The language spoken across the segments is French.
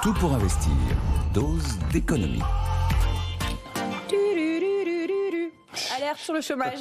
Tout pour investir. Dose d'économie. Alerte sur le chômage.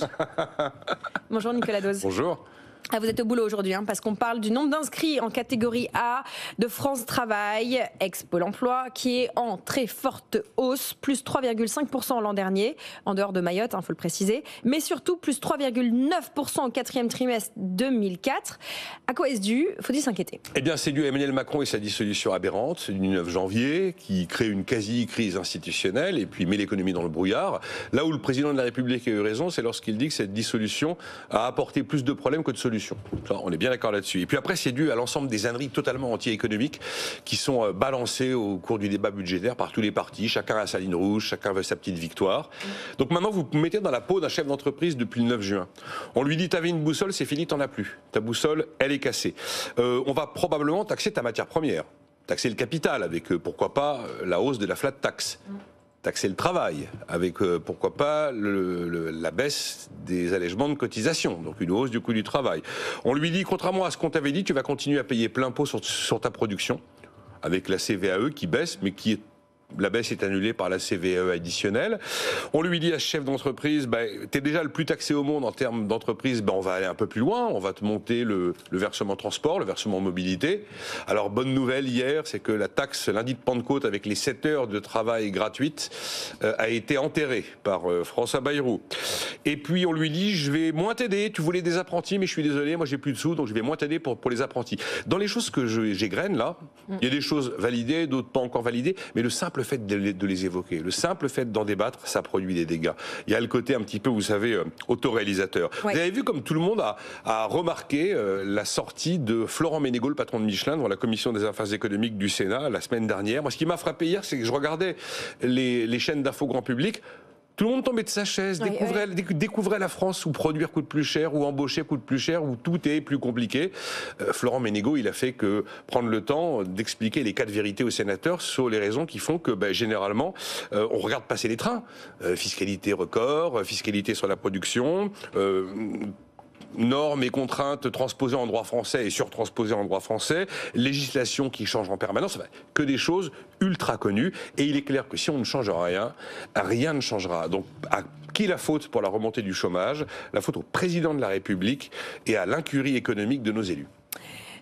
Bonjour Nicolas Dose. Bonjour. Ah, vous êtes au boulot aujourd'hui, parce qu'on parle du nombre d'inscrits en catégorie A de France Travail, ex-Pôle emploi, qui est en très forte hausse, plus 3,5% l'an dernier, en dehors de Mayotte, il faut le préciser, mais surtout plus 3,9% au quatrième trimestre 2004. À quoi est-ce dû? Faut-il s'inquiéter? Eh bien, c'est dû à Emmanuel Macron et sa dissolution aberrante du 9 janvier, qui crée une quasi-crise institutionnelle et puis met l'économie dans le brouillard. Là où le président de la République a eu raison, c'est lorsqu'il dit que cette dissolution a apporté plus de problèmes que de solutions. On est bien d'accord là-dessus. Et puis après, c'est dû à l'ensemble des âneries totalement anti-économiques qui sont balancées au cours du débat budgétaire par tous les partis. Chacun a sa ligne rouge, chacun veut sa petite victoire. Donc maintenant, vous vous mettez dans la peau d'un chef d'entreprise depuis le 9 juin. On lui dit, t'avais une boussole, c'est fini, t'en as plus. Ta boussole, elle est cassée. On va probablement taxer ta matière première. Taxer le capital avec, pourquoi pas, la hausse de la flat tax. Taxer le travail, avec pourquoi pas la baisse des allègements de cotisation, donc une hausse du coût du travail. On lui dit, contrairement à ce qu'on t'avait dit, tu vas continuer à payer plein pot sur ta production, avec la CVAE qui baisse, mais qui est... La baisse est annulée par la CVAE additionnelle. On lui dit à ce chef d'entreprise, tu es déjà le plus taxé au monde en termes d'entreprise, on va aller un peu plus loin, on va te monter le versement transport, le versement mobilité. Alors bonne nouvelle hier, c'est que la taxe lundi de Pentecôte avec les 7 heures de travail gratuites a été enterrée par François Bayrou. Et puis on lui dit, je vais moins t'aider, tu voulais des apprentis mais je suis désolé, moi j'ai plus de sous donc je vais moins t'aider pour les apprentis. Dans les choses que j'égrène là, il y a des choses validées, d'autres pas encore validées, mais le simple fait de les évoquer, le simple fait d'en débattre, ça produit des dégâts. Il y a le côté un petit peu, vous savez, autoréalisateur. Ouais. Vous avez vu comme tout le monde a remarqué la sortie de Florent Ménégo, le patron de Michelin, devant la commission des affaires économiques du Sénat la semaine dernière. Moi, ce qui m'a frappé hier, c'est que je regardais les chaînes d'info grand public. Tout le monde tombait de sa chaise, découvrait la France où produire coûte plus cher, où embaucher coûte plus cher, où tout est plus compliqué. Florent Ménégo, il a fait que prendre le temps d'expliquer les 4 vérités aux sénateurs sur les raisons qui font que, généralement, on regarde passer les trains. Fiscalité record, fiscalité sur la production... normes et contraintes transposées en droit français et surtransposées en droit français, législation qui change en permanence, que des choses ultra connues. Et il est clair que si on ne change rien, rien ne changera. Donc, à qui la faute pour la remontée du chômage? La faute au président de la République et à l'incurie économique de nos élus.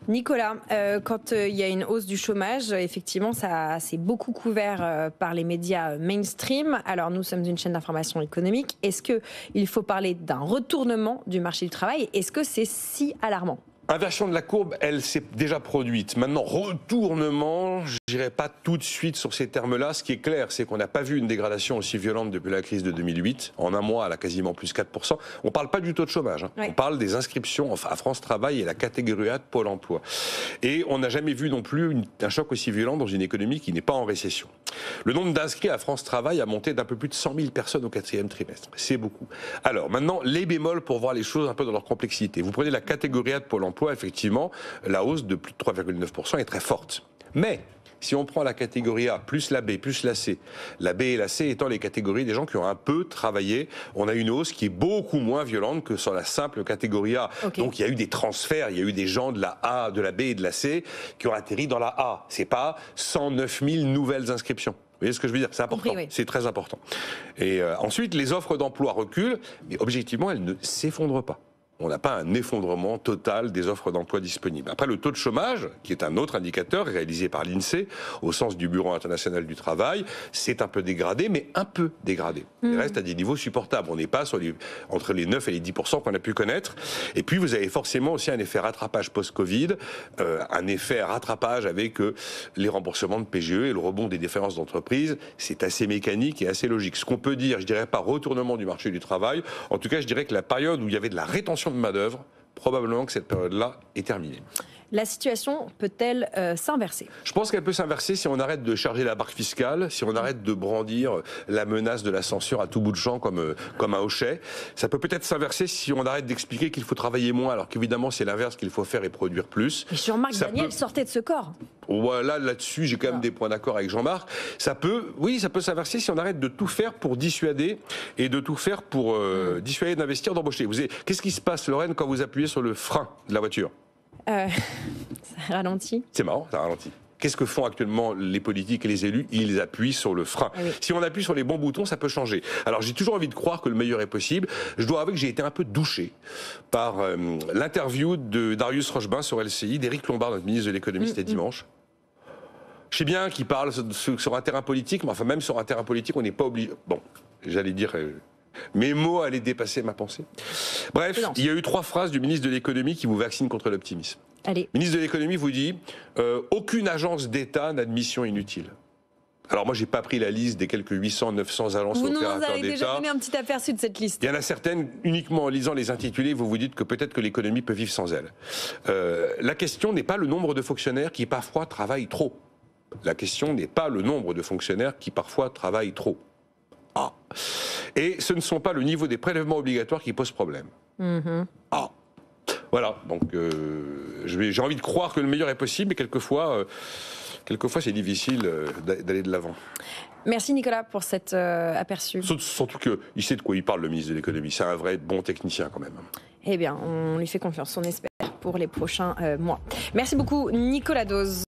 Nicolas, quand il y a une hausse du chômage, effectivement, ça c'est beaucoup couvert par les médias mainstream. Alors nous sommes une chaîne d'information économique. Est-ce qu'il faut parler d'un retournement du marché du travail? Est-ce que c'est si alarmant? Inversion de la courbe, elle s'est déjà produite. Maintenant, retournement, je n'irai pas tout de suite sur ces termes-là. Ce qui est clair, c'est qu'on n'a pas vu une dégradation aussi violente depuis la crise de 2008. En un mois, elle a quasiment plus 4%. On ne parle pas du taux de chômage. Oui. On parle des inscriptions à France Travail et la catégorie A de Pôle emploi. Et on n'a jamais vu non plus un choc aussi violent dans une économie qui n'est pas en récession. Le nombre d'inscrits à France Travail a monté d'un peu plus de 100 000 personnes au 4e trimestre. C'est beaucoup. Alors maintenant, les bémols pour voir les choses un peu dans leur complexité. Vous prenez la catégorie A de Pôle emploi, effectivement, la hausse de plus de 3,9% est très forte. Mais si on prend la catégorie A, plus la B, plus la C, la B et la C étant les catégories des gens qui ont un peu travaillé, on a une hausse qui est beaucoup moins violente que sur la simple catégorie A. Okay. Donc il y a eu des transferts, il y a eu des gens de la A, de la B et de la C qui ont atterri dans la A. C'est pas 109 000 nouvelles inscriptions. Vous voyez ce que je veux dire? C'est important, oui. C'est très important. Et ensuite, les offres d'emploi reculent, mais objectivement, elles ne s'effondrent pas. On n'a pas un effondrement total des offres d'emploi disponibles. Après, le taux de chômage, qui est un autre indicateur réalisé par l'INSEE, au sens du Bureau international du travail, c'est un peu dégradé, mais un peu dégradé. Il reste à des niveaux supportables. On n'est pas entre les 9 et les 10% qu'on a pu connaître. Et puis, vous avez forcément aussi un effet rattrapage post-Covid, un effet rattrapage avec les remboursements de PGE et le rebond des différences d'entreprise. C'est assez mécanique et assez logique. Ce qu'on peut dire, je dirais pas retournement du marché du travail. En tout cas, je dirais que la période où il y avait de la rétention de main-d'œuvre, probablement que cette période-là est terminée. La situation peut-elle s'inverser? Je pense qu'elle peut s'inverser si on arrête de charger la barque fiscale, si on arrête de brandir la menace de la censure à tout bout de champ comme un hochet. Ça peut peut-être s'inverser si on arrête d'expliquer qu'il faut travailler moins, alors qu'évidemment c'est l'inverse qu'il faut faire et produire plus. Et Jean-Marc Daniel sortait de ce corps. Voilà, là-dessus j'ai quand même des points d'accord avec Jean-Marc. Ça peut s'inverser si on arrête de tout faire pour dissuader et de tout faire pour dissuader d'investir, d'embaucher. Qu'est-ce qui se passe, Lorraine, quand vous appuyez sur le frein de la voiture? Ça ralentit. C'est marrant, ça ralentit. Qu'est-ce que font actuellement les politiques et les élus? Ils appuient sur le frein. Oui. Si on appuie sur les bons boutons, ça peut changer. Alors j'ai toujours envie de croire que le meilleur est possible. Je dois avouer que j'ai été un peu douché par l'interview de Darius Rochebin sur LCI, d'Éric Lombard, notre ministre de l'économie, c'était dimanche. Je sais bien qu'il parle sur un terrain politique, mais enfin même sur un terrain politique, on n'est pas obligé... Bon, j'allais dire... mes mots allaient dépasser ma pensée. Bref, il y a eu 3 phrases du ministre de l'économie qui vous vaccinent contre l'optimisme. Allez. Le ministre de l'économie vous dit aucune agence d'État n'a de mission inutile. Alors moi, j'ai pas pris la liste des quelques 800, 900 agences Vous nous opérateurs avez déjà d'État. donné un petit aperçu de cette liste. Il y en a certaines, uniquement en lisant les intitulés, vous vous dites que peut-être que l'économie peut vivre sans elles. La question n'est pas le nombre de fonctionnaires qui parfois travaillent trop. La question n'est pas le nombre de fonctionnaires qui parfois travaillent trop. Ah. Et ce ne sont pas le niveau des prélèvements obligatoires qui pose problème. Ah. Voilà, donc j'ai envie de croire que le meilleur est possible, mais quelquefois c'est difficile d'aller de l'avant. Merci Nicolas pour cet aperçu. Surtout qu'il sait de quoi il parle, le ministre de l'économie. C'est un vrai bon technicien quand même. Eh bien, on lui fait confiance, on espère, pour les prochains mois. Merci beaucoup Nicolas Dose.